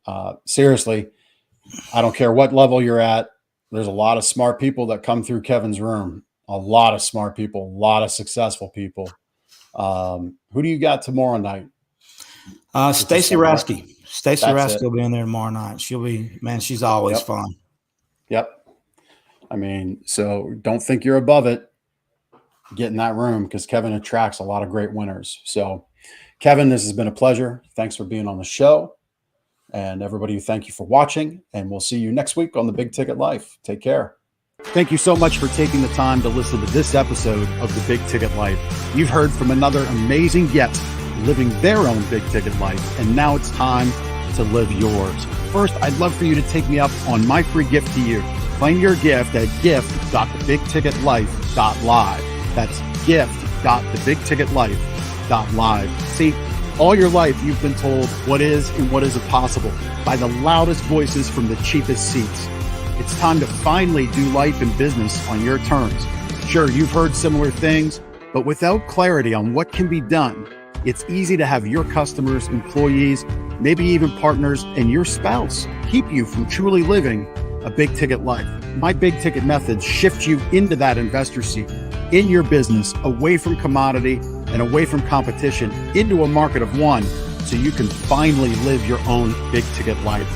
Seriously, I don't care what level you're at. There's a lot of smart people that come through Kevin's room, a lot of smart people, a lot of successful people. Who do you got tomorrow night? Stacy Rasky. Stacy That's Rasky will be in there tomorrow night. She's always fun. Yep. I mean, so don't think you're above it. Get in that room, because Kevin attracts a lot of great winners. So, Kevin, this has been a pleasure. Thanks for being on the show. And everybody, thank you for watching. And we'll see you next week on The Big Ticket Life. Take care. Thank you so much for taking the time to listen to this episode of The Big Ticket Life. You've heard from another amazing guest living their own big ticket life, and now it's time to live yours. First, I'd love for you to take me up on my free gift to you. Claim your gift at gift.thebigticketlife.live. That's gift.thebigticketlife.live. See, all your life you've been told what is and what isn't possible by the loudest voices from the cheapest seats. It's time to finally do life and business on your terms. Sure, you've heard similar things, but without clarity on what can be done, it's easy to have your customers, employees, maybe even partners, and your spouse keep you from truly living a big ticket life. My big ticket methods shift you into that investor seat in your business, away from commodity and away from competition, into a market of one, so you can finally live your own big ticket life.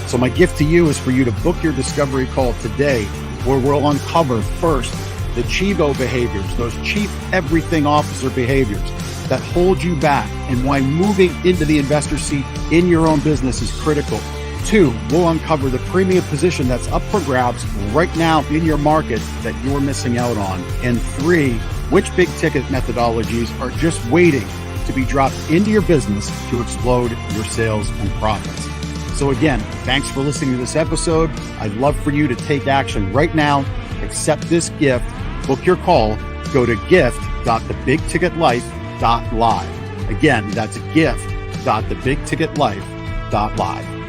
So my gift to you is for you to book your discovery call today, where we'll uncover first the Chivo behaviors, those chief everything officer behaviors that hold you back, and why moving into the investor seat in your own business is critical. 2, we'll uncover the premium position that's up for grabs right now in your market that you're missing out on. And 3, which big ticket methodologies are just waiting to be dropped into your business to explode your sales and profits. So again, thanks for listening to this episode. I'd love for you to take action right now. Accept this gift, book your call, go to gift.thebigticketlife.live. Again, that's gift.thebigticketlife.live.